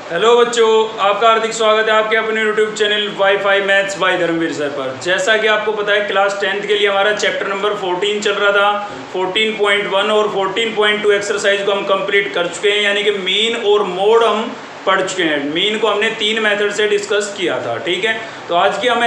Hello बच्चों, आपका हार्दिक स्वागत है आपके अपने YouTube channel WiFi maths by Dharmveer sir पर। जैसा कि आपको पता है क्लास 10th के लिए हमारा चैप्टर नंबर 14 चल रहा था। 14.1 और 14.2 एक्सरसाइज को हम कंप्लीट कर चुके हैं, यानी कि मीन और मोड हम पढ़ चुके हैं। मीन को हमने 3 मेथड से डिस्कस किया था, ठीक है। तो आज की हम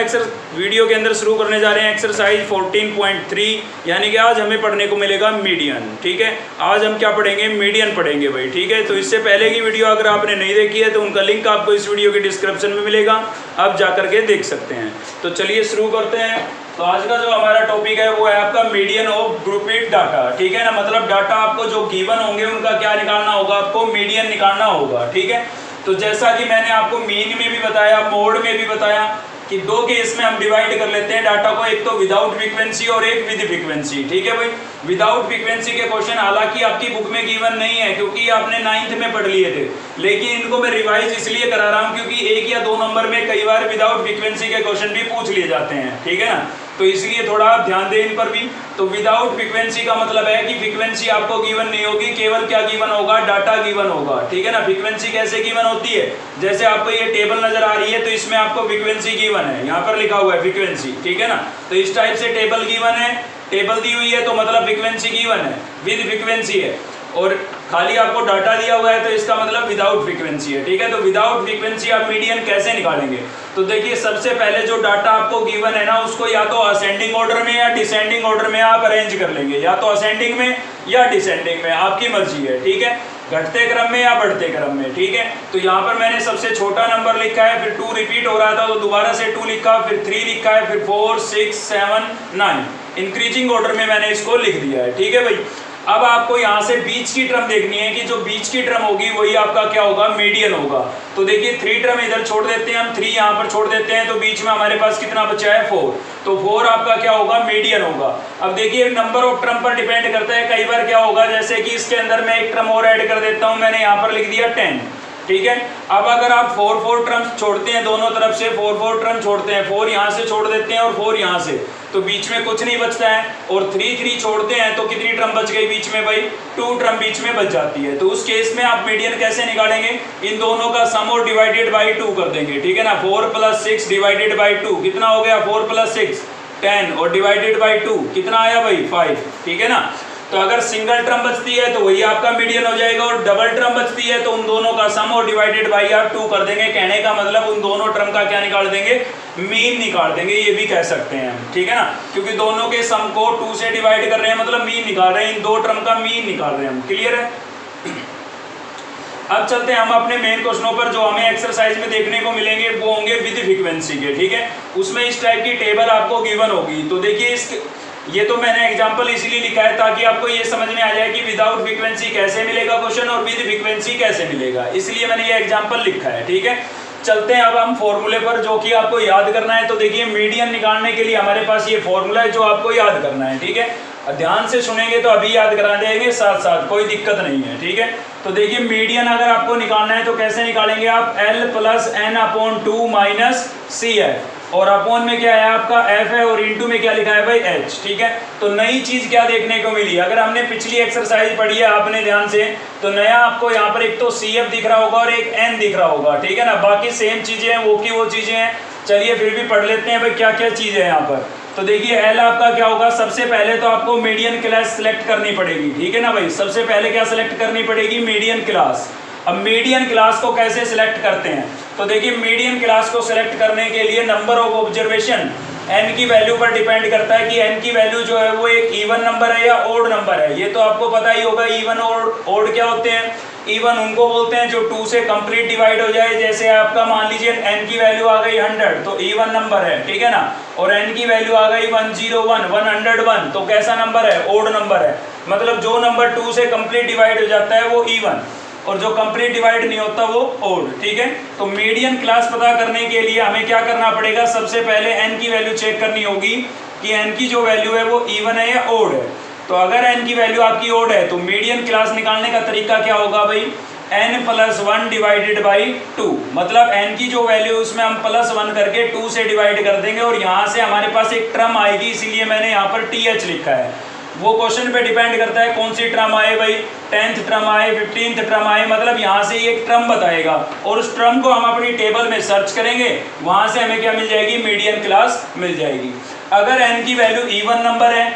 वीडियो के अंदर शुरू करने जा रहे हैं एक्सरसाइज 14.3, यानी कि आज हमें पढ़ने को मिलेगा मीडियन, ठीक है। आज हम क्या पढ़ेंगे? मीडियन पढ़ेंगे भाई, ठीक है। तो इससे पहले की वीडियो अगर आपने नहीं देखी है तो उनका लिंक आपको इस वीडियो के डिस्क्रिप्शन में मिलेगा, आप जा करके देख सकते हैं। तो चलिए शुरू करते हैं। तो आज का जो हमारा टॉपिक है वो है आपका मीडियन ऑफ ग्रुपेड डाटा, ठीक है ना। मतलब डाटा आपको जो गिवन होंगे उनका क्या निकालना होगा, आपको मीडियन निकालना होगा, ठीक है। तो जैसा कि मैंने आपको मीन में भी बताया, मोड में भी बताया कि 2 केस में हम डिवाइड कर लेते हैं डाटा को, एक तो विदाउट फ्रीक्वेंसी और एक विद फ्रीक्वेंसी, ठीक है भाई। विदाउट फ्रीक्वेंसी के क्वेश्चन हालांकि आपकी बुक में गिवन नहीं है क्योंकि आपने 9th में पढ़ लिए थे, लेकिन इनको मैं रिवाइज इसलिए करा रहा हूं क्योंकि 1 या 2 नंबर में कई बार विदाउट फ्रीक्वेंसी के क्वेश्चन भी पूछ लिए जाते हैं, ठीक है ना। तो इसलिए थोड़ा आप ध्यान दें इन पर भी। तो विदाउट फ्रीक्वेंसी का मतलब है कि फ्रीक्वेंसी आपको गिवन नहीं होगी, केवल क्या गिवन होगा? डाटा गिवन होगा, ठीक है ना। फ्रीक्वेंसी कैसे गिवन होती है? जैसे आपको ये टेबल नजर आ रही है तो इसमें आपको फ्रीक्वेंसी गिवन है, यहाँ पर लिखा हुआ है फ्रीक्वेंसी, ठीक है ना। तो इस टाइप से टेबल गिवन है, टेबल दी हुई है तो मतलब फ्रीक्वेंसी गिवन है, विद फ्रीक्वेंसी है। और खाली आपको डाटा दिया हुआ है तो इसका मतलब विदाउट फ्रीक्वेंसी है, ठीक है। तो विदाउट फ्रीक्वेंसी आप मीडियन कैसे निकालेंगे? तो देखिए, सबसे पहले जो डाटा आपको गिवन है ना उसको या तो असेंडिंग ऑर्डर में या डिसेंडिंग ऑर्डर में आप अरेंज कर लेंगे, या तो असेंडिंग में या डिसेंडिंग में, आपकी मर्जी है, ठीक है। घटते क्रम में या बढ़ते क्रम में, ठीक है। तो यहाँ पर मैंने सबसे छोटा नंबर लिखा है, फिर 2 रिपीट हो रहा था तो दोबारा से 2 लिखा, फिर 3 लिखा है, फिर 4 6 7 9 इंक्रीजिंग ऑर्डर में मैंने इसको लिख दिया है, ठीक है भाई। अब आपको यहाँ से बीच की टर्म देखनी है कि जो बीच की टर्म होगी वही आपका क्या होगा? मीडियन होगा। तो देखिए 3 टर्म इधर छोड़ देते हैं हम, 3 यहाँ पर छोड़ देते हैं, तो बीच में हमारे पास कितना बचा है? 4। तो 4 आपका क्या होगा? मीडियन होगा। अब देखिए नंबर ऑफ टर्म पर डिपेंड करता है, कई बार क्या होगा जैसे कि इसके अंदर मैं एक टर्म और ऐड कर देता हूँ, मैंने यहाँ पर लिख दिया 10, ठीक है। अब अगर आप 4 टर्म्स छोड़ते हैं दोनों तरफ से, 4 टर्म छोड़ते हैं, 4 यहाँ से छोड़ देते हैं और 4 यहाँ से, तो बीच में कुछ नहीं बचता है। और 3 छोड़ते हैं तो कितनी टर्म बच गई बीच में भाई? 2 टर्म बीच में बच जाती है। तो उस केस में आप मीडियन कैसे निकालेंगे? इन दोनों का सम और डिवाइडेड बाई 2 कर देंगे, ठीक है ना। 4 + 6 डिवाइडेड बाई 2 कितना हो गया? 4 + 6 10 और डिवाइडेड बाई 2 कितना आया भाई? 5, ठीक है ना। तो अगर सिंगल टर्म बचती है तो वही आपका मीडियन हो जाएगा, और डबल टर्म बचती है तो उन दोनों का सम और डिवाइडेड बाई आप 2 कर देंगे। कहने का मतलब उन दोनों टर्म का क्या निकाल देंगे? मीन निकाल देंगे, ये भी कह सकते हैं, ठीक है ना। क्योंकि दोनों के सम को 2 से डिवाइड कर रहे हैं, मतलब मीन निकाल रहे हैं, इन 2 टर्म का मीन निकाल रहे हैं हम। क्लियर है? अब चलते हैं हम अपने मेन क्वेश्चनों पर। जो हमें एक्सरसाइज में देखने को मिलेंगे वो होंगे विद फ्रीक्वेंसी के, ठीक है। उसमें इस टाइप की टेबल आपको गिवन होगी। तो देखिए ये तो मैंने एग्जांपल इसीलिए लिखा है ताकि आपको ये समझ में आ जाए कि विदाउट फ्रीक्वेंसी कैसे मिलेगा क्वेश्चन और विद फ्रीक्वेंसी कैसे मिलेगा, इसलिए मैंने ये एग्जांपल लिखा है, ठीक है। चलते हैं अब हम फॉर्मूले पर, जो कि आपको याद करना है। तो देखिए मीडियन निकालने के लिए हमारे पास ये फॉर्मूला है जो आपको याद करना है, ठीक है। ध्यान से सुनेंगे तो अभी याद करा देंगे साथ साथ, कोई दिक्कत नहीं है, ठीक है। तो देखिए मीडियन अगर आपको निकालना है तो कैसे निकालेंगे आप? L + n/2 - CF, और अपॉन में क्या है आपका? F है, और इंटू में क्या लिखा है भाई? H, ठीक है। तो नई चीज क्या देखने को मिली? अगर हमने पिछली एक्सरसाइज पढ़ी है आपने ध्यान से, तो नया आपको यहाँ पर एक तो CF दिख रहा होगा और एक N दिख रहा होगा, ठीक है ना। बाकी सेम चीजें हैं, वो की वो चीजें हैं। चलिए फिर भी पढ़ लेते हैं भाई क्या क्या चीजें हैं यहाँ पर। तो देखिए L आपका क्या होगा? सबसे पहले तो आपको मीडियन क्लास सिलेक्ट करनी पड़ेगी, ठीक है ना भाई। सबसे पहले क्या सिलेक्ट करनी पड़ेगी? Median class. अब मीडियन क्लास को कैसे सिलेक्ट करते हैं? तो देखिए मीडियन क्लास को सिलेक्ट करने के लिए नंबर ऑफ ऑब्जर्वेशन n की वैल्यू पर डिपेंड करता है कि n की वैल्यू जो है वो एक इवन नंबर है या ओड नंबर है। ये तो आपको पता ही होगा इवन और ओड क्या होते हैं। इवन उनको बोलते हैं जो 2 से कंप्लीट डिवाइड हो जाए, जैसे आपका मान लीजिए n की वैल्यू आ गई 100 तो इवन नंबर है, ठीक है ना। और n की वैल्यू आ गई 101 101 तो कैसा नंबर है? ओड नंबर है। मतलब जो नंबर 2 से कंप्लीट डिवाइड हो जाता है वो इवन, और जो कंप्लीट डिवाइड नहीं होता वो ओड, ठीक है। तो मीडियन क्लास पता करने के लिए हमें क्या करना पड़ेगा? सबसे पहले n की वैल्यू चेक करनी होगी कि n की जो वैल्यू है वो इवन है या ओड है। तो अगर n की वैल्यू आपकी ओड है तो मीडियन क्लास निकालने का तरीका क्या होगा भाई? n + 1 डिवाइडेड बाई 2, मतलब n की जो वैल्यू उसमें हम +1 करके 2 से डिवाइड कर देंगे, और यहाँ से हमारे पास एक टर्म आएगी, इसीलिए मैंने यहाँ पर TH लिखा है। वो क्वेश्चन पे डिपेंड करता है कौन सी टर्म आए भाई, 10th टर्म आए, 15th टर्म आए, मतलब यहाँ से एक टर्म बताएगा और उस टर्म को हम अपनी टेबल में सर्च करेंगे, वहाँ से हमें क्या मिल जाएगी, मीडियन क्लास मिल जाएगी। अगर n की वैल्यू इवन नंबर है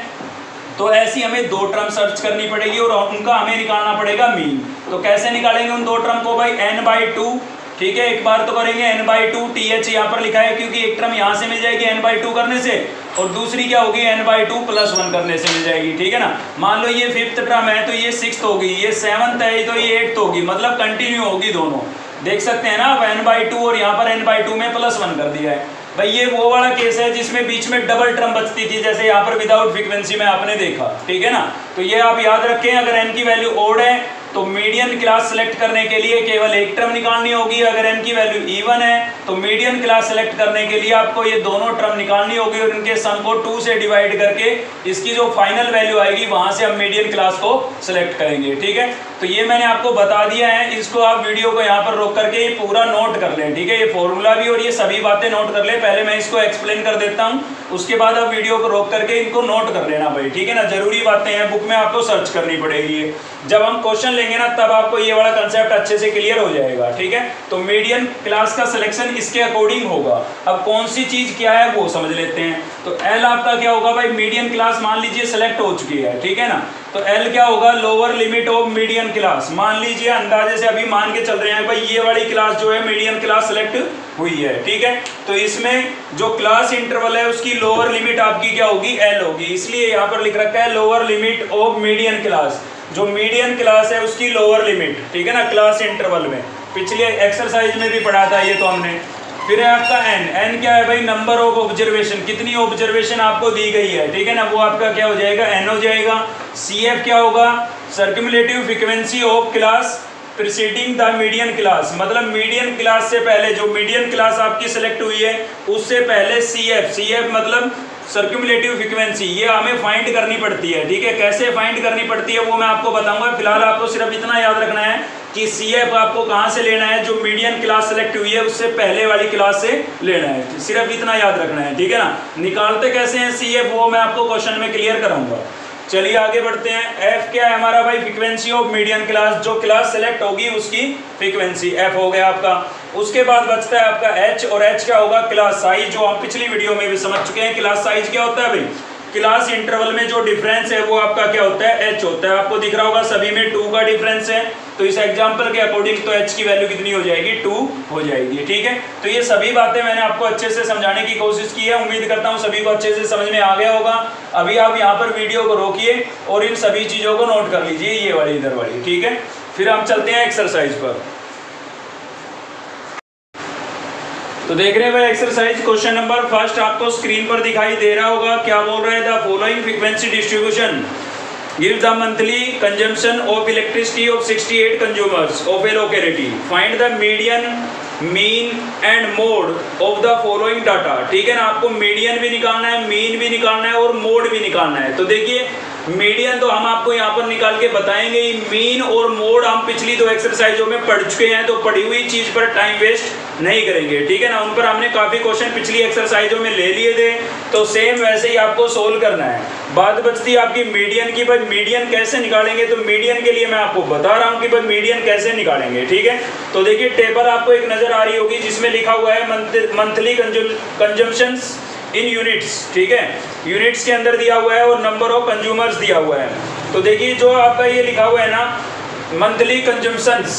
तो ऐसी हमें दो टर्म सर्च करनी पड़ेगी और उनका हमें निकालना पड़ेगा मीन। तो कैसे निकालेंगे उन दो टर्म को भाई, n/2, ठीक है, एक बार तो करेंगे n/2, TH यहाँ पर लिखा है क्योंकि एक टर्म यहाँ से मिल जाएगी n/2 करने से और दूसरी क्या होगी n/2 + 1 करने से मिल जाएगी, ठीक है ना। मान लो ये 5th टर्म है तो ये 6th होगी, ये 7th है तो ये 8th होगी, मतलब कंटिन्यू होगी दोनों, देख सकते हैं ना आप, n/2 और यहाँ पर n/2 में +1 कर दिया है भाई। ये वो वाला केस है जिसमें बीच में डबल टर्म बचती थी, जैसे यहाँ पर विदाउट फ्रीक्वेंसी में आपने देखा, ठीक है ना। तो ये आप याद रखें, अगर n की वैल्यू ओड है तो मीडियन क्लास सेलेक्ट करने के लिए केवल एक टर्म निकालनी होगी, अगर n की वैल्यू इवन है तो मीडियन क्लास सेलेक्ट करने के लिए आपको ये दोनों टर्म निकालनी होगी और इनके सम को 2 से डिवाइड करके इसकी जो फाइनल वैल्यू आएगी वहां से हम मीडियन क्लास को सिलेक्ट करेंगे, ठीक है। तो ये मैंने आपको बता दिया है, इसको आप वीडियो को यहाँ पर रोक करके पूरा नोट कर लें, ठीक है, ये फॉर्मूला भी और ये सभी बातें नोट कर लें। पहले मैं इसको एक्सप्लेन कर देता हूँ, उसके बाद आप वीडियो को रोक करके इनको नोट कर लेना भाई, ठीक है ना। जरूरी बातें हैं, बुक में आपको सर्च करनी पड़ेगी। जब हम क्वेश्चन लेंगे ना तब आपको ये वाला कंसेप्ट अच्छे से क्लियर हो जाएगा, ठीक है। तो मीडियन क्लास का सिलेक्शन इसके अकॉर्डिंग होगा। अब कौन सी चीज क्या है वो समझ लेते हैं। तो एल आपका क्या होगा भाई, मीडियन क्लास मान लीजिए सेलेक्ट हो चुकी है, ठीक है ना। तो एल क्या होगा, lower limit of median class. मान लीजिए अंदाजे से अभी मान के चल रहे हैं भाई ये वाली क्लास जो है मीडियन क्लास सेलेक्ट हुई है, ठीक है। तो इसमें जो क्लास इंटरवल है उसकी लोअर लिमिट आपकी क्या होगी, एल होगी, इसलिए यहाँ पर लिख रखा है lower limit of median class. जो मीडियन क्लास है उसकी लोअर लिमिट, ठीक है ना, क्लास इंटरवल में पिछले एक्सरसाइज में भी पढ़ा था ये तो हमने। फिर है आपका एन, एन क्या है भाई, नंबर ऑफ ऑब्जर्वेशन, कितनी ऑब्जर्वेशन आपको दी गई है, ठीक है ना, वो आपका क्या हो जाएगा, एन हो जाएगा। सी एफ क्या होगा, सर्कुलेटिव frequency of class preceding the median class, मतलब मीडियन क्लास से पहले जो मीडियन क्लास आपकी सेलेक्ट हुई है उससे पहले सी एफ मतलब सर्कुलेटिव फ्रीक्वेंसी, ये हमें फाइंड करनी पड़ती है, ठीक है। कैसे फाइंड करनी पड़ती है वो मैं आपको बताऊंगा। फिलहाल आपको सिर्फ इतना याद रखना है कि सी एफ आपको कहाँ से लेना है, जो मीडियन क्लास सेलेक्ट हुई है उससे पहले वाली क्लास से लेना है, सिर्फ इतना याद रखना है, ठीक है ना। निकालते कैसे हैं सी एफ वो मैं आपको क्वेश्चन में क्लियर कराऊंगा। चलिए आगे बढ़ते हैं। एफ क्या है हमारा भाई, फ्रीक्वेंसी ऑफ मीडियन क्लास, जो क्लास सेलेक्ट होगी उसकी फ्रीक्वेंसी, एफ हो गया आपका। उसके बाद बचता है आपका एच, और एच क्या होगा, क्लास साइज, जो हम पिछली वीडियो में भी समझ चुके हैं। क्लास साइज क्या होता है भाई, क्लास इंटरवल में जो डिफरेंस है वो आपका क्या होता है, एच होता है। आपको दिख रहा होगा सभी में 2 का डिफरेंस है, तो इस एग्जांपल के अकॉर्डिंग तो एच की वैल्यू कितनी हो जाएगी, 2 हो जाएगी, ठीक है। तो ये सभी बातें मैंने आपको अच्छे से समझाने की कोशिश की है, उम्मीद करता हूँ सभी को अच्छे से समझ में आ गया होगा। अभी आप यहाँ पर वीडियो को रोकिए और इन सभी चीज़ों को नोट कर लीजिए, ये वाली इधर वाली, ठीक है। फिर हम चलते हैं एक्सरसाइज पर। तो देख रहे हैं भाई एक्सरसाइज क्वेश्चन नंबर फर्स्ट, आपको स्क्रीन पर दिखाई दे रहा होगा। क्या बोल रहे हैं, the following frequency distribution give the monthly consumption of elasticity of 68 consumers of A locality, find the median, mean and mode of the following data, ठीक है ना। आपको मीडियन भी निकालना है, मीन भी निकालना है और मोड भी निकालना है। तो देखिए मीडियन तो हम आपको यहाँ पर निकाल के बताएंगे ही, मीन और मोड हम पिछली 2 एक्सरसाइजों में पढ़ चुके हैं, तो पढ़ी हुई चीज़ पर टाइम वेस्ट नहीं करेंगे, ठीक है ना। उन पर हमने काफ़ी क्वेश्चन पिछली एक्सरसाइजों में ले लिए थे, तो सेम वैसे ही आपको सोल्व करना है। बात बचती है आपकी मीडियन की, भाई मीडियन कैसे निकालेंगे। तो मीडियन के लिए मैं आपको बता रहा हूँ कि भाई मीडियन कैसे निकालेंगे, ठीक है। तो देखिए टेबल आपको एक नज़र आ रही होगी जिसमें लिखा हुआ है मंथली कंजम्पशंस इन यूनिट्स, ठीक है, यूनिट्स के अंदर दिया हुआ है और नंबर ऑफ कंज्यूमर्स दिया हुआ है। तो देखिए जो आपका ये लिखा हुआ है ना, मंथली कंजम्पशंस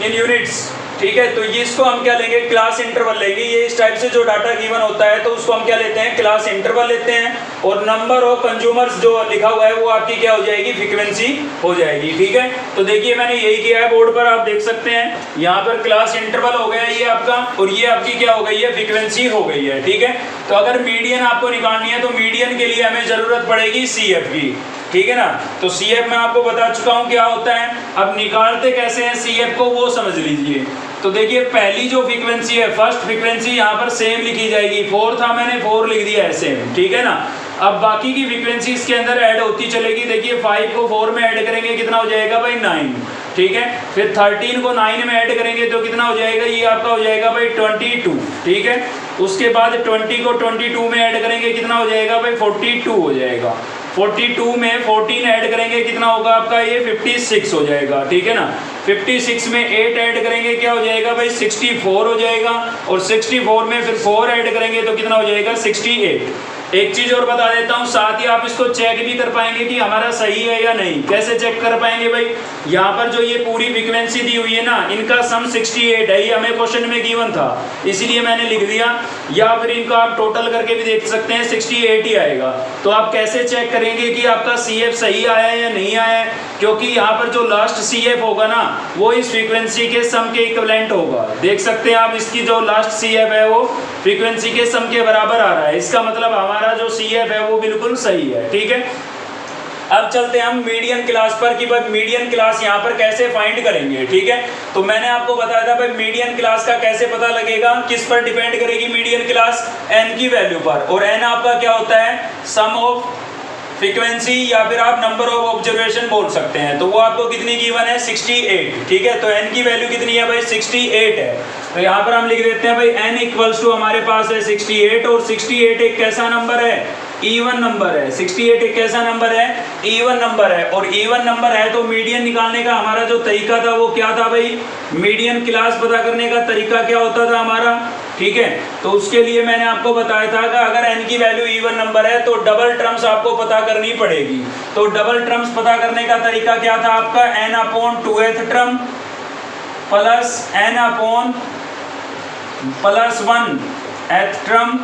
इन यूनिट्स, ठीक है, तो ये इसको हम क्या लेंगे, क्लास इंटरवल लेंगे। ये इस टाइप से जो डाटा गिवन होता है तो उसको हम क्या लेते हैं, क्लास इंटरवल लेते हैं, और नंबर ऑफ कंज्यूमर्स जो लिखा हुआ है वो आपकी क्या हो जाएगी, फ्रीक्वेंसी हो जाएगी, ठीक है। तो देखिए मैंने यही किया है, बोर्ड पर आप देख सकते हैं, यहाँ पर क्लास इंटरवल हो गया ये आपका, और ये आपकी क्या हो गई है, फ्रीक्वेंसी हो गई है, ठीक है। तो अगर मीडियन आपको निकालनी है तो मीडियन के लिए हमें जरूरत पड़ेगी सी एफ की, ठीक है ना। तो सी एफ मैं आपको बता चुका हूँ क्या होता है। अब निकालते कैसे हैं सी एफ को वो समझ लीजिए। तो देखिए पहली जो फ्रीक्वेंसी है, फर्स्ट फ्रीक्वेंसी यहाँ पर सेम लिखी जाएगी, 4 था मैंने 4 लिख दिया है सेम, ठीक है ना। अब बाकी की फ्रीक्वेंसी इसके अंदर ऐड होती चलेगी। देखिए 5 को 4 में ऐड करेंगे कितना हो जाएगा भाई, 9, ठीक है। फिर 13 को 9 में ऐड करेंगे तो कितना हो जाएगा, ये आपका हो जाएगा भाई 22, ठीक है। उसके बाद 20 को 22 में ऐड करेंगे कितना हो जाएगा भाई, 42 हो जाएगा। 42 में 14 ऐड करेंगे कितना होगा आपका, ये 56 हो जाएगा, ठीक है ना। 56 में 8 ऐड करेंगे क्या हो जाएगा भाई, 64 हो जाएगा। और 64 में फिर 4 ऐड करेंगे तो कितना हो जाएगा, 68। एक चीज़ और बता देता हूँ, साथ ही आप इसको चेक भी कर पाएंगे कि हमारा सही है या नहीं। कैसे चेक कर पाएंगे भाई, यहाँ पर जो ये पूरी फ्रीक्वेंसी दी हुई है ना, इनका सम 68 है, ये हमें क्वेश्चन में गिवन था इसीलिए मैंने लिख दिया। या फिर इनको आप टोटल करके भी देख सकते हैं, 68 ही आएगा। तो आप कैसे चेक करेंगे कि आपका CF सही आया है या नहीं आया है, क्योंकि यहाँ पर जो लास्ट CF होगा ना, वो इस फ्रीक्वेंसी के सम के इक्विवेलेंट होगा। देख सकते हैं आप, इसकी जो लास्ट CF है वो फ्रीक्वेंसी के सम के बराबर आ रहा है। इसका मतलब हमारा जो CF है वो बिल्कुल सही है, ठीक है। अब चलते हैं हम मीडियन क्लास पर कि भाई मीडियन क्लास यहाँ पर कैसे फाइंड करेंगे, ठीक है। तो मैंने आपको बताया था भाई मीडियन क्लास का कैसे पता लगेगा, किस पर डिपेंड करेगी मीडियन क्लास, n की वैल्यू पर। और n आपका क्या होता है, सम ऑफ फ्रीक्वेंसी या फिर आप नंबर ऑफ ऑब्जर्वेशन बोल सकते हैं। तो वो आपको कितनी गिवन है, 68, ठीक है। तो n की वैल्यू कितनी है भाई, 68 है। तो यहाँ पर हम लिख देते हैं भाई n इक्वल्स टू हमारे पास है 68, और 68 एक कैसा नंबर है, इवन नंबर है। 68 एक कैसा नंबर है, इवन नंबर है। और इवन नंबर है तो मीडियन निकालने का हमारा जो तरीका था वो क्या था भाई, मीडियन क्लास पता करने का तरीका क्या होता था हमारा, ठीक है। तो उसके लिए मैंने आपको बताया था कि अगर n की वैल्यू इवन नंबर है तो डबल टर्म्स आपको पता करनी पड़ेगी। तो डबल टर्म्स पता करने का तरीका क्या था आपका, n/2th term plus n/+1th term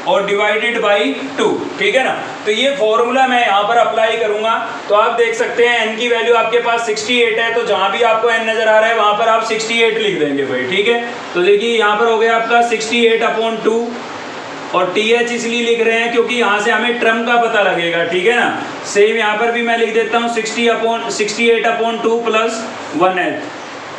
और डिवाइडेड बाई 2, ठीक है ना। तो ये फॉर्मूला मैं यहाँ पर अप्लाई करूंगा। तो आप देख सकते हैं n की वैल्यू आपके पास 68 है, तो जहाँ भी आपको n नजर आ रहा है वहाँ पर आप 68 लिख देंगे भाई, ठीक है। तो देखिए यहाँ पर हो गया आपका 68/2, और TH इसलिए लिख रहे हैं क्योंकि यहाँ से हमें टर्म का पता लगेगा, ठीक है ना। सेम यहाँ पर भी मैं लिख देता हूँ 68/2 प्लस 1th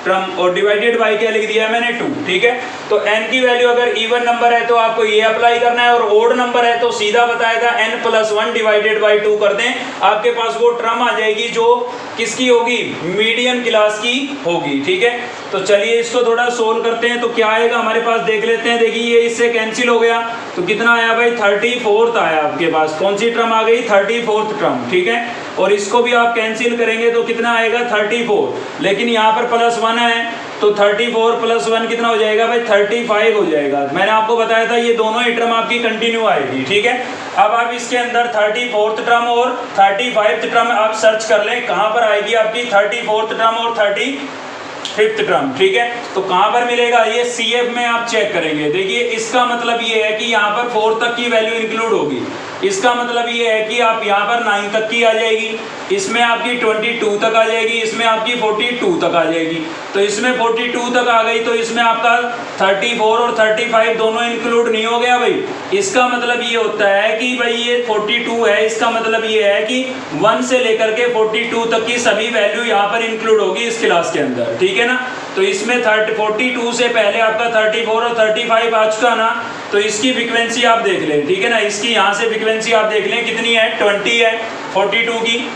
टर्म और डिवाइडेड बाई क्या लिख दिया है मैंने, 2, ठीक है। तो n की वैल्यू अगर इवन नंबर है तो आपको ये अप्लाई करना है, और ओड नंबर है तो सीधा बताया था n+1 डिवाइडेड बाई 2 कर दें, आपके पास वो टर्म आ जाएगी जो किसकी होगी, मीडियन क्लास की होगी, ठीक है। तो चलिए इसको थोड़ा सोल्व करते हैं। तो क्या आएगा हमारे पास देख लेते हैं। देखिए ये इससे कैंसिल हो गया, तो कितना आया भाई, 34th आया आपके पास। कौन सी टर्म आ गई, 34th टर्म, ठीक है। और इसको भी आप कैंसिल करेंगे तो कितना आएगा, 34, लेकिन यहाँ पर +1 है तो 34 + 1 कितना हो जाएगा भाई, 35 हो जाएगा। मैंने आपको बताया था ये दोनों ही टर्म आपकी कंटिन्यू आएगी, ठीक है। अब आप इसके अंदर 34th टर्म और 35th टर्म आप सर्च कर लें, कहाँ पर आएगी आपकी 34th टर्म और 35th टर्म, ठीक है। तो कहाँ पर मिलेगा, ये CF में आप चेक करेंगे। देखिए इसका मतलब ये है कि यहाँ पर 4 तक की वैल्यू इंक्लूड होगी। इसका मतलब ये है कि आप यहाँ पर 9 तक की आ जाएगी, इसमें आपकी 22 तक आ जाएगी, इसमें आपकी 42 तक आ जाएगी। तो इसमें 42 तक आ गई तो इसमें आपका 34 और 35 दोनों इंक्लूड नहीं हो गया भाई। इसका मतलब ये होता है कि भाई ये 42 है, इसका मतलब ये है कि 1 से लेकर के 42 तक की सभी वैल्यू यहाँ पर इंक्लूड होगी इस क्लास के अंदर, ठीक है ना। तो इसमें 42 से पहले आपका 34 और 35 आ चुका ना, तो इसकी फ्रीक्वेंसी आप देख लें, ठीक है ना। इसकी यहाँ से फ्रीक्वेंसी आप देख लें कितनी है, 20 है 42 की।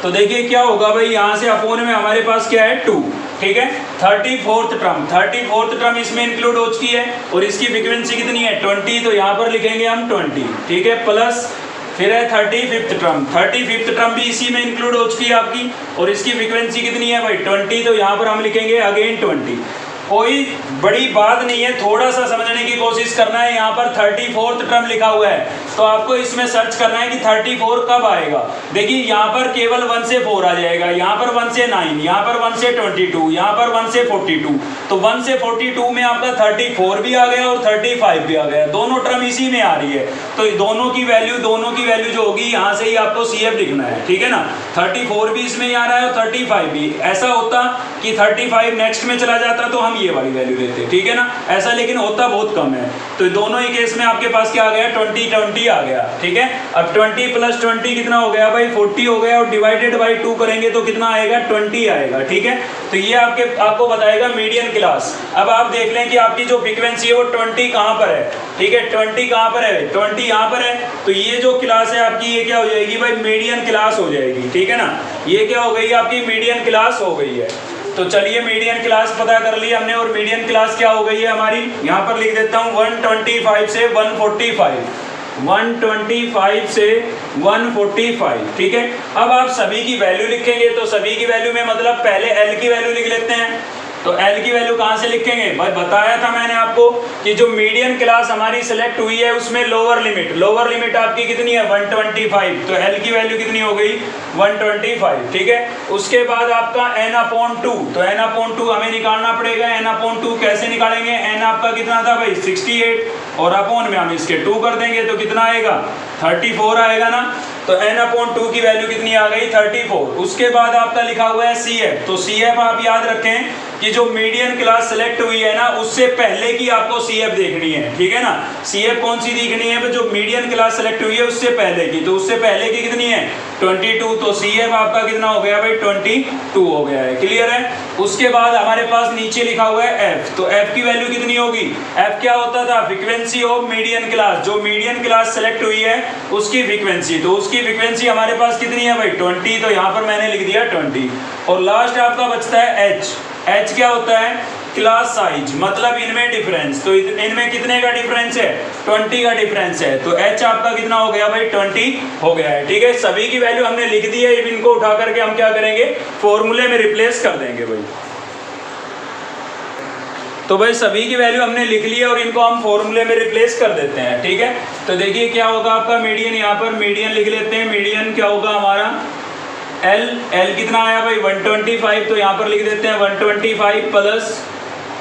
तो देखिए क्या होगा भाई, यहाँ से अपोन में हमारे पास क्या है, 2, ठीक है। 34th टर्म इसमें इंक्लूड हो चुकी है, और इसकी फ्रीक्वेंसी कितनी है, 20, तो यहाँ पर लिखेंगे हम 20, ठीक है। प्लस फिर है 35th टर्म भी इसी में इंक्लूड हो चुकी है आपकी, और इसकी फ्रीक्वेंसी कितनी है भाई, 20, तो यहाँ पर हम लिखेंगे अगेन 20। कोई बड़ी बात नहीं है, थोड़ा सा समझने की कोशिश करना है। यहाँ पर 34th टर्म लिखा हुआ है, तो आपको इसमें सर्च करना है कि 34 कब आएगा। देखिए यहाँ पर केवल 1 से 4 आ जाएगा, यहाँ पर 1 से 9, यहाँ पर 1 से 22, यहाँ पर 1 से 42। तो 1 से 42 में आपका 34 भी आ गया और 35 भी आ गया, दोनों टर्म इसी में आ रही है। तो दोनों की वैल्यू जो होगी यहाँ से ही आपको CF लिखना है, ठीक है ना। 34 भी इसमें ही आ रहा है और 35 भी। ऐसा होता कि 35 नेक्स्ट में चला जाता तो हम ये वाली वैल्यू लेते, ठीक है ना। ऐसा लेकिन होता बहुत कम है। तो दोनों ही केस में आपके पास क्या आ गया, 20 आ गया, ठीक है। अब 20 + 20 कितना हो गया भाई, 40 हो गया, और डिवाइडेड बाई 2 करेंगे तो कितना आएगा, 20 आएगा, ठीक है। तो ये आपको बताएगा मीडियन क्लास। अब आप देख लें कि आपकी जो फ्रीक्वेंसी है वो 20 कहाँ पर है, ठीक है। 20 कहाँ पर है, 20 यहाँ पर है। तो ये जो क्लास है आपकी, ये क्या हो जाएगी भाई, मीडियन क्लास हो जाएगी, ठीक है ना। ये क्या हो गई आपकी, मीडियन क्लास हो गई है। तो चलिए मीडियन क्लास पता कर ली हमने, और मीडियन क्लास क्या हो गई है हमारी, यहाँ पर लिख देता हूँ 125 से 145। 125 से 145, ठीक है। अब आप सभी की वैल्यू लिखेंगे तो सभी की वैल्यू में मतलब पहले L की वैल्यू लिख लेते हैं। तो L की वैल्यू कहाँ से लिखेंगे भाई, बताया था मैंने आपको कि जो मीडियन क्लास हमारी सिलेक्ट हुई है उसमें लोअर लिमिट आपकी कितनी है 125, तो L की वैल्यू कितनी हो गई 125, ठीक है। उसके बाद आपका n/2, तो n/2 हमें निकालना पड़ेगा। n/2 कैसे निकालेंगे, n आपका कितना था भाई 68 और अपॉन में हम इसके 2 कर देंगे तो कितना आएगा 34 आएगा ना। तो n/2 की वैल्यू कितनी आ गई 34। उसके बाद आपका लिखा हुआ है CF, तो CF आप याद रखें कि जो मीडियन क्लास सेलेक्ट हुई है ना उससे पहले की आपको CF देखनी है, ठीक है ना। CF कौन सी देखनी है, जो मीडियन क्लास सेलेक्ट हुई है उससे पहले की, तो उससे पहले की कितनी है 22, तो CF आपका कितना हो गया भाई 22 हो गया है, क्लियर है। उसके बाद हमारे पास नीचे लिखा हुआ है F, तो F की वैल्यू कितनी होगी, F क्या होता था फ्रीक्वेंसी ऑफ मीडियन क्लास, जो मीडियन क्लास सेलेक्ट हुई है उसकी फ्रीक्वेंसी, तो उसकी फ्रीक्वेंसी हमारे पास कितनी है भाई 20, तो यहाँ पर मैंने लिख दिया 20। और लास्ट आपका बचता है H क्या होता है क्लास साइज, मतलब इनमें डिफरेंस, तो इनमें कितने का डिफरेंस है 20 का डिफरेंस है, तो H आपका कितना हो गया भाई 20 हो गया है, ठीक है। सभी की वैल्यू हमने लिख दी है, इनको उठा करके हम क्या करेंगे फॉर्मूले में रिप्लेस कर देंगे भाई। तो भाई सभी की वैल्यू हमने लिख ली है और इनको हम फॉर्मूले में रिप्लेस कर देते हैं, ठीक है। तो देखिए क्या होगा आपका मीडियन, यहाँ पर मीडियन लिख लेते हैं। मीडियन क्या होगा हमारा L कितना आया भाई 125, तो यहाँ पर लिख देते हैं 125 प्लस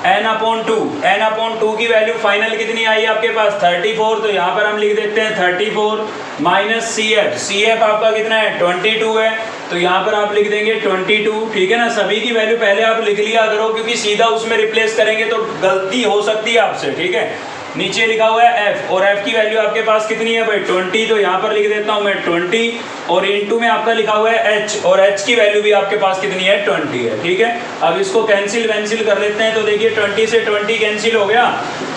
n/2 की वैल्यू फाइनल कितनी आई आपके पास 34, तो यहाँ पर हम लिख देते हैं 34 माइनस CF आपका कितना है 22 है, तो यहाँ पर आप लिख देंगे 22, ठीक है ना। सभी की वैल्यू पहले आप लिख लिया करो क्योंकि सीधा उसमें रिप्लेस करेंगे तो गलती हो सकती है आपसे, ठीक है। नीचे लिखा हुआ है F, और F की वैल्यू आपके पास कितनी है भाई 20, तो यहाँ पर लिख देता हूँ मैं 20, और इनटू में आपका लिखा हुआ है H, और H की वैल्यू भी आपके पास कितनी है 20 है, ठीक है। अब इसको कैंसिल कर लेते हैं, तो देखिए 20 से 20 कैंसिल हो गया,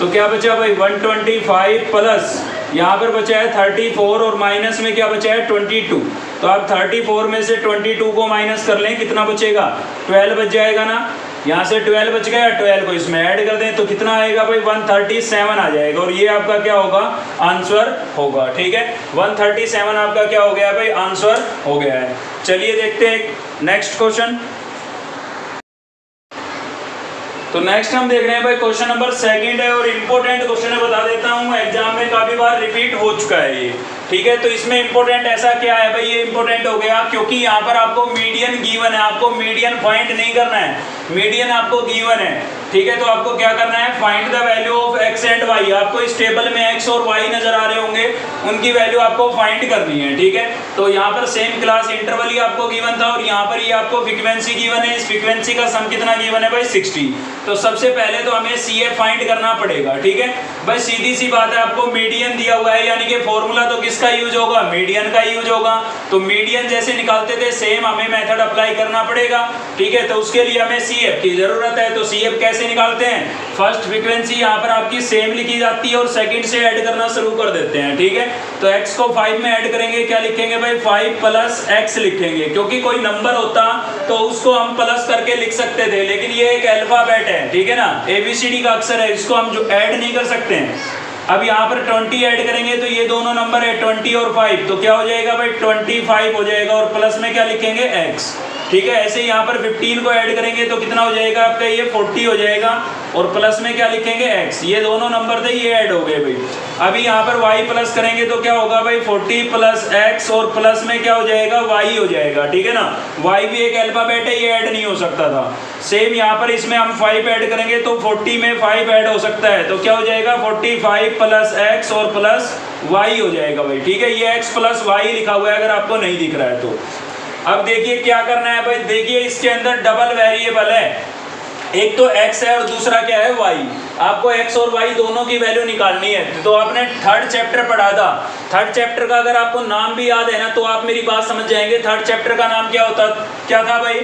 तो क्या बचा भाई 125 प्लस यहाँ पर बचा है 34 और माइनस में क्या बचा है 22, तो आप 34 में से 22 को माइनस कर लें, कितना बचेगा 12 बच जाएगा ना। यहाँ से 12 बच गया, 12 को इसमें ऐड कर दें तो कितना आएगा भाई 137 आ जाएगा, और ये आपका क्या होगा आंसर होगा, ठीक है। 137 आपका क्या हो गया भाई आंसर हो गया है। चलिए देखते हैं नेक्स्ट क्वेश्चन। तो नेक्स्ट हम देख रहे हैं भाई क्वेश्चन नंबर 2 है और इम्पोर्टेंट क्वेश्चन है, बता देता हूँ एग्जाम में काफी बार रिपीट हो चुका है ये, ठीक है। तो इसमें इंपॉर्टेंट ऐसा क्या है भाई, ये इंपॉर्टेंट हो गया क्योंकि यहाँ पर आपको मीडियन गिवन है, आपको मीडियन फाइंड नहीं करना है, मीडियन आपको गिवन है, ठीक है। तो आपको क्या करना है find the value of x and y, आपको इस टेबल में x और y नजर आ रहे होंगे, उनकी वैल्यू आपको फाइंड करनी है, ठीक है। तो यहाँ पर सेम क्लास इंटरवल ही आपको गिवन था और यहाँ पर ये आपको फ्रीक्वेंसी गिवन है, इस फ्रीक्वेंसी का सम कितना गिवन है भाई 60। तो सबसे पहले तो हमें CF फाइंड करना पड़ेगा, ठीक है भाई। सीधी सी बात है, आपको मीडियन दिया हुआ है, यानी कि फॉर्मूला तो किसका यूज होगा मीडियन का यूज होगा, तो मीडियन जैसे निकालते थे सेम हमें मेथड अप्लाई करना पड़ेगा, ठीक है। तो उसके लिए हमें CF की जरूरत है, तो CF कैसे निकालते हैं, फर्स्ट फ्रीक्वेंसी यहाँ पर आपकी सेम लिखी जाती है और सेकंड से ऐड करना शुरू कर देते हैं, ठीक है। तो x को 5 में ऐड करेंगे, क्या लिखेंगे भाई 5 प्लस x लिखेंगे, क्योंकि कोई नंबर होता तो उसको हम प्लस करके लिख सकते थे, लेकिन ये एक अल्फाबेट है, ठीक है ना, ABCD का अक्षर है, इसको हम जो ऐड नहीं कर सकते हैं। अब यहाँ पर 20 ऐड करेंगे तो ये दोनों नंबर है 20 और 5, तो क्या हो जाएगा भाई 25 हो जाएगा, और प्लस में क्या लिखेंगे x, ठीक है। ऐसे यहाँ पर 15 को ऐड करेंगे तो कितना हो जाएगा आपका ये 40 हो जाएगा, और प्लस में क्या लिखेंगे x, ये दोनों नंबर थे ये ऐड हो गए भाई। अभी यहाँ पर y प्लस करेंगे तो क्या होगा भाई 40 प्लस x, और प्लस में क्या हो जाएगा y हो जाएगा, ठीक है ना। y भी एक अल्फाबेट है, ये ऐड नहीं हो सकता था। सेम यहाँ पर इसमें हम 5 ऐड करेंगे तो 40 में 5 ऐड हो सकता है, तो क्या हो जाएगा 45 प्लस x और प्लस y हो जाएगा भाई, ठीक है। ये x प्लस y लिखा हुआ है अगर आपको नहीं दिख रहा है तो। अब देखिए क्या करना है भाई, देखिए इसके अंदर डबल वेरिएबल है, एक तो x है और दूसरा क्या है y। आपको x और y दोनों की वैल्यू निकालनी है। तो आपने थर्ड चैप्टर पढ़ा था, थर्ड चैप्टर का अगर आपको नाम भी याद है ना तो आप मेरी बात समझ जाएंगे। थर्ड चैप्टर का नाम क्या था भाई,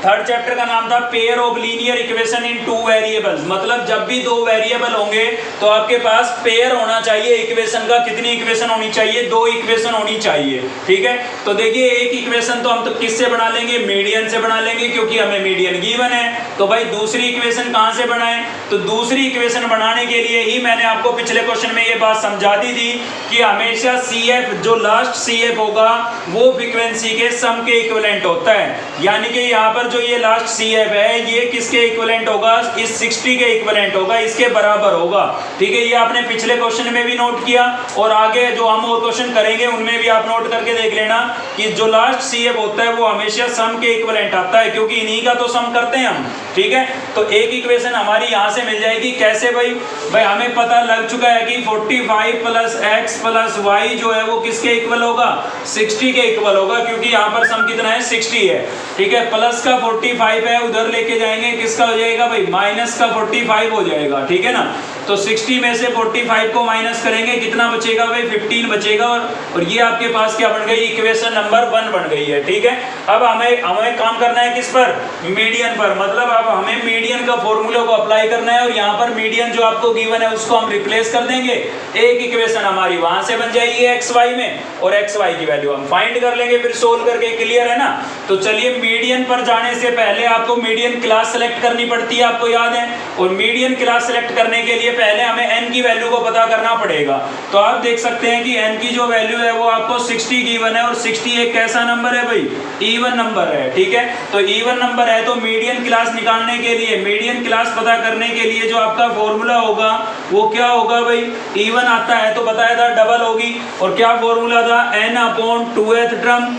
थर्ड चैप्टर का नाम था pair of linear equation in two variables, मतलब जब भी दो वेरिएबल होंगे तो आपके पास पेयर होना चाहिए इक्वेशन का। कितनी इक्वेशन होनी चाहिए? दो इक्वेशन होनी चाहिए, ठीक है। तो देखिए एक इक्वेशन तो हम तो किससे बना लेंगे? मीडियन से बना लेंगे, क्योंकि हमें मीडियन गिवन है। तो भाई दूसरी इक्वेशन कहां से बनाएं? तो दूसरी इक्वेशन बनाने के लिए ही मैंने आपको पिछले क्वेश्चन में ये बात समझा दी थी कि हमेशा CF, जो लास्ट CF होगा वो फ्रीक्वेंसी के सम के इक्विवेलेंट होता है। यानी कि यहाँ पर जो ये लास्ट CF है ये किसके इक्विवेलेंट होगा? इस 60 के इक्विवेलेंट होगा, इसके बराबर होगा, ठीक है। ये आपने पिछले क्वेश्चन में भी नोट किया और आगे जो हम और क्वेश्चन करेंगे उनमें भी आप नोट करके देख लेना कि जो लास्ट CF होता है वो हमेशा सम के इक्विवेलेंट आता है, क्योंकि इन्हीं का तो सम करते हैं हम, ठीक है। तो एक इक्वेशन हमारी यहाँ से मिल जाएगी। कैसे भाई? भाई हमें पता लग चुका है कि 45 + x + y जो है वो किसके इक्वल होगा? 60 के इक्वल होगा, क्योंकि यहाँ पर सम कितना है? 60 है, ठीक है। प्लस का 45 है, उधर लेके जाएंगे, किसका हो जाएगा भाई? माइनस का 45 हो जाएगा, ठीक है ना। तो 60 में से 45 को माइनस करेंगे, कितना बचेगा भाई? 15 बचेगा। और ये आपके पास क्या बन गई? इक्वेशन नंबर 1 बन गई है, ठीक है। अब हमें काम करना है किस पर? मीडियन पर। मतलब अब हमें मीडियन का फॉर्मूला को अप्लाई करना है और यहाँ पर मीडियन जो आपको गिवन है उसको हम रिप्लेस कर देंगे। एक इक्वेशन हमारी वहां से बन जाएगी XY में, और XY की वैल्यू हम फाइंड कर लेंगे फिर सोल्व करके। क्लियर है ना? तो चलिए मीडियन पर जाने से पहले आपको मीडियन क्लास सेलेक्ट करनी पड़ती है, आपको याद है। और मीडियन क्लास सेलेक्ट करने के लिए पहले हमें n की वैल्यू को पता करना पड़ेगा। तो आप देख सकते हैं कि n की जो वैल्यू है वो आपको 60 गिवन है, और 60 एक कैसा नंबर है भाई? इवन नंबर है, ठीक है। तो इवन नंबर है तो मीडियन क्लास निकालने के लिए, मीडियन क्लास पता करने के लिए जो आपका फॉर्मूला होगा वो क्या होगा भाई? इवन आता है तो बताया था डबल होगी। और क्या फॉर्मूला था? n/2th term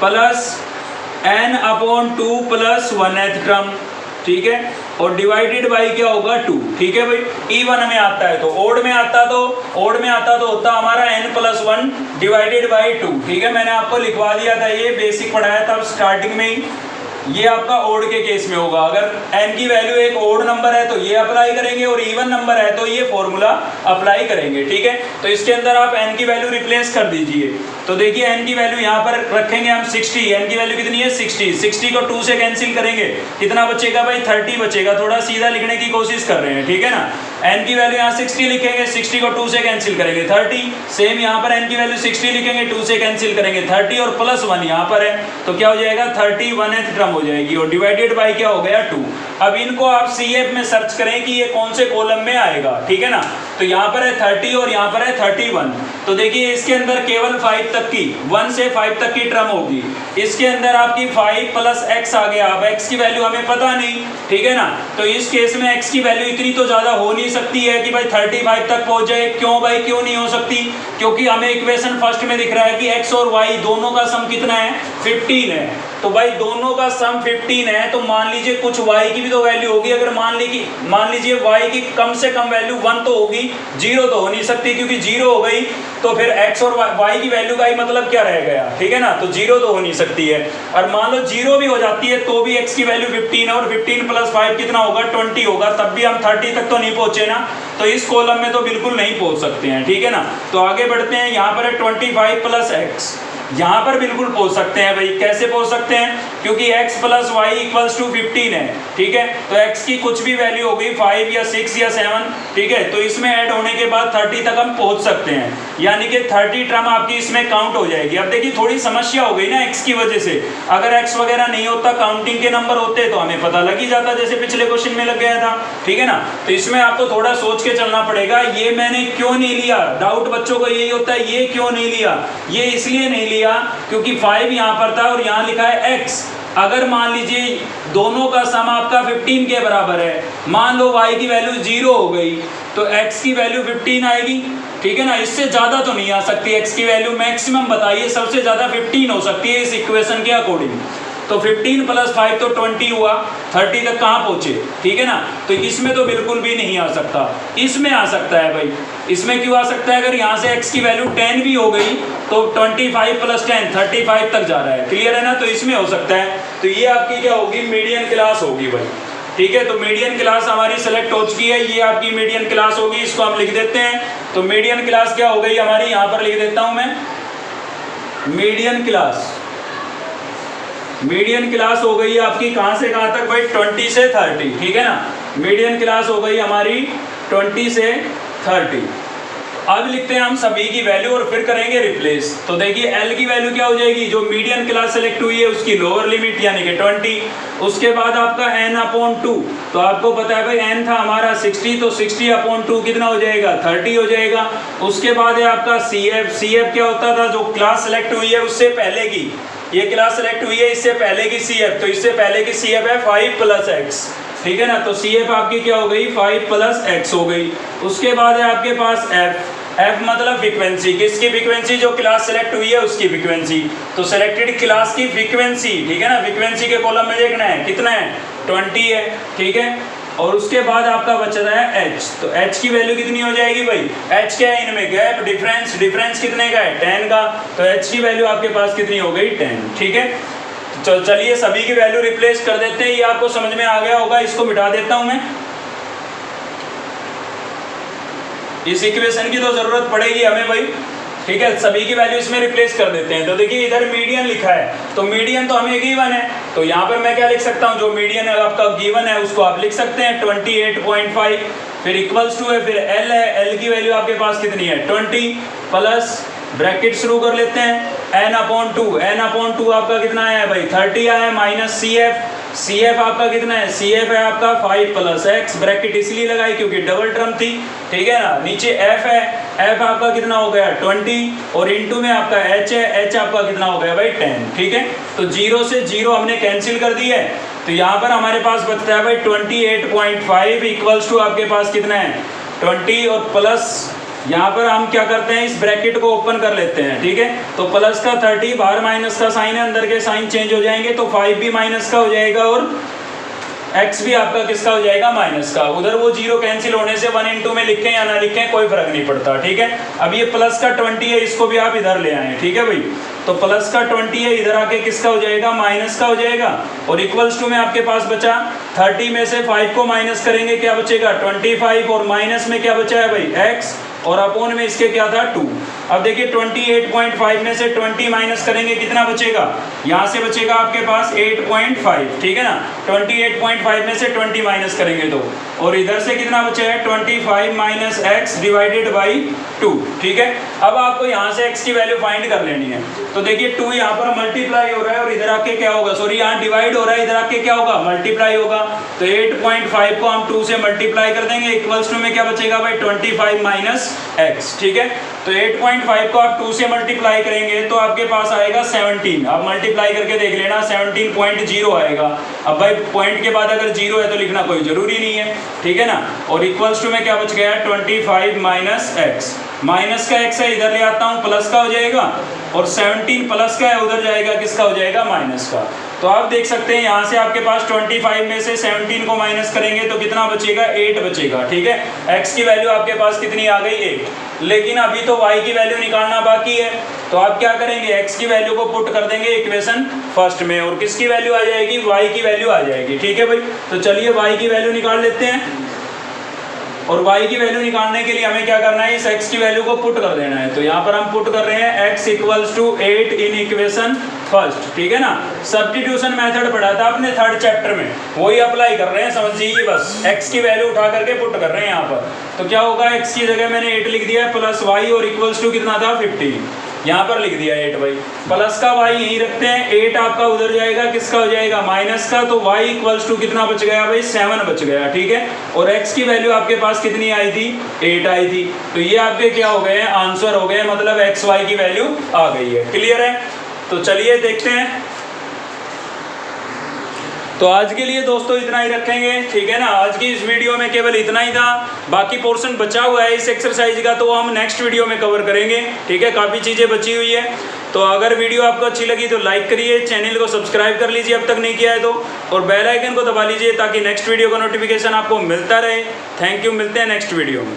plus n/2 + 1th term, ठीक है। और डिवाइडेड बाई क्या होगा? 2, ठीक है भाई। इवन में आता है तो ओड में आता तो होता हमारा n + 1 डिवाइडेड बाई 2, ठीक है। मैंने आपको लिखवा दिया था, ये बेसिक पढ़ाया था स्टार्टिंग में ही। ये आपका ओड के केस में होगा। अगर n की वैल्यू एक ओड नंबर है तो ये अप्लाई करेंगे, और इवन नंबर है तो ये फॉर्मूला अप्लाई करेंगे, ठीक है। तो इसके अंदर आप n की वैल्यू रिप्लेस कर दीजिए। तो देखिए n की वैल्यू यहाँ पर रखेंगे हम 60। n की वैल्यू कितनी है? 60 को 2 से कैंसिल करेंगे, कितना बचेगा भाई? 30 बचेगा। थोड़ा सीधा लिखने की कोशिश कर रहे हैं, ठीक है ना। n की वैल्यू यहाँ 60 लिखेंगे, 60 को 2 से कैंसिल करेंगे 30। सेम यहाँ पर n की वैल्यू 60 लिखेंगे, 2 से कैंसिल करेंगे 30, और प्लस 1 यहाँ पर है तो क्या हो जाएगा? 31th टर्म हो जाएगी, और डिवाइडेड बाई क्या हो गया? 2। अब इनको आप CF में सर्च करें कि ये कौन से कॉलम में आएगा, ठीक है ना। तो यहाँ पर है 30 और यहाँ पर है 31। तो देखिए इसके अंदर केवल 5 तक की, 1 से 5 तक की टर्म होगी। इसके अंदर आपकी 5 + x आ गया। अब x की वैल्यू हमें पता नहीं, ठीक है ना। तो इस केस में x की वैल्यू इतनी तो ज़्यादा हो नहीं सकती है कि भाई 35 तक पहुँच जाए। क्यों भाई? क्यों नहीं हो सकती? क्योंकि हमें इक्वेशन फर्स्ट में दिख रहा है कि x और y दोनों का सम कितना है? 15 है। तो भाई दोनों का सम 15 है, तो मान लीजिए कुछ y की भी तो वैल्यू होगी। अगर मान लीजिए y की कम से कम वैल्यू 1 तो होगी, 0 तो हो नहीं सकती, क्योंकि 0 हो गई तो फिर x और y की वैल्यू का ही मतलब क्या रह गया, ठीक है ना। तो 0 तो हो नहीं सकती है। और मान लो 0 भी हो जाती है तो भी x की वैल्यू 15 है, और 15 + 5 कितना होगा? 20 होगा। तब भी हम 30 तक तो नहीं पहुंचे ना, तो इस कॉलम में तो बिल्कुल नहीं पहुंच सकते हैं, ठीक है ना। तो आगे बढ़ते हैं। यहाँ पर है 25 + x, यहाँ पर बिल्कुल पहुंच सकते हैं भाई। कैसे पहुंच सकते हैं? क्योंकि x + y = 15 है, ठीक है। तो x की कुछ भी वैल्यू हो गई, 5 या 6 या 7, ठीक है। तो इसमें ऐड होने के बाद 30 तक हम पहुंच सकते हैं, यानी कि 30 टर्म आपकी इसमें काउंट हो जाएगी। अब देखिए थोड़ी समस्या हो गई ना x की वजह से। अगर x वगैरह नहीं होता, काउंटिंग के नंबर होते तो हमें पता लग ही जाता, जैसे पिछले क्वेश्चन में लग गया था, ठीक है ना। तो इसमें आपको थोड़ा सोच के चलना पड़ेगा। ये मैंने क्यों नहीं लिया? डाउट बच्चों को यही होता है, ये क्यों नहीं लिया? ये इसलिए नहीं लिया क्योंकि 5 यहाँ पर था और यहाँ लिखा है x। अगर मान लीजिए दोनों का सम आपका 15 के बराबर है, मान लो y की वैल्यू 0 हो गई तो x की वैल्यू 15 आएगी, ठीक है ना। इससे ज़्यादा तो नहीं आ सकती। x की वैल्यू मैक्सिमम बताइए, सबसे ज़्यादा 15 हो सकती है इस इक्वेशन के अकॉर्डिंग। तो 15 + 5 तो 20 हुआ, 30 तक कहाँ पहुँचे, ठीक है ना। तो इसमें तो बिल्कुल भी नहीं आ सकता, इसमें आ सकता है भाई। इसमें क्यों आ सकता है? अगर यहाँ से x की वैल्यू 10 भी हो गई तो 25 + 10 35 तक जा रहा है, क्लियर है ना। तो इसमें हो सकता है। तो ये आपकी क्या होगी? मीडियन क्लास होगी भाई, ठीक है। तो मीडियन क्लास हमारी सेलेक्ट हो चुकी है, ये आपकी मीडियन क्लास होगी। इसको हम लिख देते हैं। तो मीडियन क्लास क्या हो गई हमारी? यहाँ पर लिख देता हूँ मैं, मीडियन क्लास मीडियन क्लास हो गई आपकी कहाँ से कहाँ तक भाई, 20 से 30, ठीक है ना। मीडियन क्लास हो गई हमारी 20 से 30। अब लिखते हैं हम सभी की वैल्यू और फिर करेंगे रिप्लेस। तो देखिए एल की वैल्यू क्या हो जाएगी, जो मीडियन क्लास सेलेक्ट हुई है उसकी लोअर लिमिट यानी कि 20। उसके बाद आपका n/2, तो आपको पता है भाई n था हमारा 60, तो 60/2 कितना हो जाएगा, 30 हो जाएगा। उसके बाद है आपका CF क्या होता था, जो क्लास सेलेक्ट हुई है उससे पहले की, ये क्लास सेलेक्ट हुई है इससे पहले की CF, तो इससे पहले की CF है 5 + x, ठीक है ना। तो CF आपकी क्या हो गई, 5 + x हो गई। उसके बाद है आपके पास F मतलब फ्रीक्वेंसी, किसकी फ्रीक्वेंसी, जो क्लास सेलेक्ट हुई है उसकी फ्रीक्वेंसी। तो सेलेक्टेड क्लास की फ्रीक्वेंसी, ठीक है ना, फ्रीक्वेंसी के कॉलम में देखना है कितना है, 20 है, ठीक है। और उसके बाद आपका बच रहा है H, तो H की वैल्यू कितनी हो जाएगी भाई, H क्या है इनमें, गैप डिफरेंस कितने का है, 10 का, तो H की वैल्यू आपके पास कितनी हो गई, 10, ठीक है। तो चलिए सभी की वैल्यू रिप्लेस कर देते हैं, ये आपको समझ में आ गया होगा, इसको मिटा देता हूं मैं, इस इक्वेशन की तो जरूरत पड़ेगी हमें भाई, ठीक है। सभी की वैल्यू इसमें रिप्लेस कर देते हैं। तो देखिए इधर मीडियन लिखा है, तो मीडियन तो हमें गिवन है, तो यहाँ पर मैं क्या लिख सकता हूँ, जो मीडियन है आपका गिवन है उसको आप लिख सकते हैं 28.5, फिर इक्वल्स टू है, फिर L है, L की वैल्यू आपके पास कितनी है 20 प्लस ब्रैकेट शुरू कर लेते हैं n/2 आपका कितना है भाई 30 आया, माइनस CF आपका कितना है, CF है आपका 5 + x, ब्रैकेट इसलिए लगाई क्योंकि डबल टर्म थी, ठीक है ना। नीचे F है, F आपका कितना हो गया 20, और इनटू में आपका H है, H आपका कितना हो गया भाई 10, ठीक है। तो 0 से 0 हमने कैंसिल कर दी है, तो यहाँ पर हमारे पास बचता है भाई 28.5 इक्वल्स टू आपके पास कितना है 20, और प्लस यहाँ पर हम क्या करते हैं, इस ब्रैकेट को ओपन कर लेते हैं, ठीक है। तो प्लस का 30, बाहर माइनस का साइन है, अंदर के साइन चेंज हो जाएंगे, तो 5 भी माइनस का हो जाएगा और x भी आपका किसका हो जाएगा, माइनस का। उधर वो 0 कैंसिल होने से 1 × में लिखें या ना लिखें कोई फर्क नहीं पड़ता, ठीक है। अब ये प्लस का 20 है, इसको भी आप इधर ले आए, ठीक है भाई। तो प्लस का 20 है, इधर आके किसका हो जाएगा, माइनस का हो जाएगा, और इक्वल्स टू में आपके पास बचा 30 में से 5 को माइनस करेंगे क्या बचेगा 25, और माइनस में क्या बचा है भाई x, और अपोन में इसके क्या था 2। अब देखिए 28.5 में से 20 माइनस करेंगे कितना बचेगा, यहाँ से बचेगा आपके पास 8.5, ठीक है ना। 28.5 में से 20 माइनस करेंगे तो, और इधर से कितना बचा है 25 - x डिवाइडेड बाई 2, ठीक है। अब आपको यहाँ से x की वैल्यू फाइंड कर लेनी है। तो देखिए 2 यहाँ पर मल्टीप्लाई हो रहा है और इधर आके क्या होगा, सॉरी यहाँ डिवाइड हो रहा है, इधर आके क्या होगा मल्टीप्लाई होगा। तो 8.5 को हम 2 से मल्टीप्लाई कर देंगे, इक्वल्स टू में क्या बचेगा भाई 25 - x, ठीक है। तो 8.5 को आप 2 से मल्टीप्लाई करेंगे तो आपके पास आएगा 17, आप मल्टीप्लाई करके देख लेना 17.0 आएगा। अब भाई पॉइंट के बाद अगर 0 है तो लिखना कोई जरूरी नहीं है, ठीक है ना। और इक्वल्स टू में क्या बच गया 25 - x, माइनस का x है इधर ले आता हूँ, प्लस का हो जाएगा, और 17 प्लस का है उधर जाएगा किसका हो जाएगा, माइनस का। तो आप देख सकते हैं यहाँ से आपके पास 25 में से 17 को माइनस करेंगे तो कितना बचेगा 8 बचेगा, ठीक है। x की वैल्यू आपके पास कितनी आ गई 8, लेकिन अभी तो y की वैल्यू निकालना बाकी है। तो आप क्या करेंगे, x की वैल्यू को पुट कर देंगे इक्वेशन फर्स्ट में, और किसकी वैल्यू आ जाएगी, y की वैल्यू आ जाएगी, ठीक है भाई। तो चलिए y की वैल्यू निकाल लेते हैं, और y की वैल्यू निकालने के लिए हमें क्या करना है, इस x की वैल्यू को पुट कर देना है। तो यहाँ पर हम पुट कर रहे हैं x = 8 इन इक्वेशन फर्स्ट, ठीक है ना। सब्स्टिट्यूशन मेथड पढ़ा था आपने 3rd चैप्टर में, वही अप्लाई कर रहे हैं, समझ लीजिए बस। x की वैल्यू उठा करके पुट कर रहे हैं यहाँ पर, तो क्या होगा, x की जगह मैंने 8 लिख दिया है प्लस y, और इक्वल्स टू कितना था 50, यहाँ पर लिख दिया 8 भाई, प्लस का y यहीं रखते हैं, 8 आपका उधर जाएगा, किसका हो जाएगा माइनस का, तो y इक्वल्स टू कितना बच गया भाई 7 बच गया, ठीक है। और x की वैल्यू आपके पास कितनी आई थी 8 आई थी। तो ये आपके क्या हो गए, आंसर हो गए, मतलब x y की वैल्यू आ गई है, क्लियर है। तो चलिए देखते हैं। तो आज के लिए दोस्तों इतना ही रखेंगे, ठीक है ना। आज की इस वीडियो में केवल इतना ही था, बाकी पोर्शन बचा हुआ है इस एक्सरसाइज का, तो वो हम नेक्स्ट वीडियो में कवर करेंगे, ठीक है। काफ़ी चीज़ें बची हुई है। तो अगर वीडियो आपको अच्छी लगी तो लाइक करिए, चैनल को सब्सक्राइब कर लीजिए अब तक नहीं किया है तो, और बेल आइकन को दबा लीजिए ताकि नेक्स्ट वीडियो का नोटिफिकेशन आपको मिलता रहे। थैंक यू, मिलते हैं नेक्स्ट वीडियो में।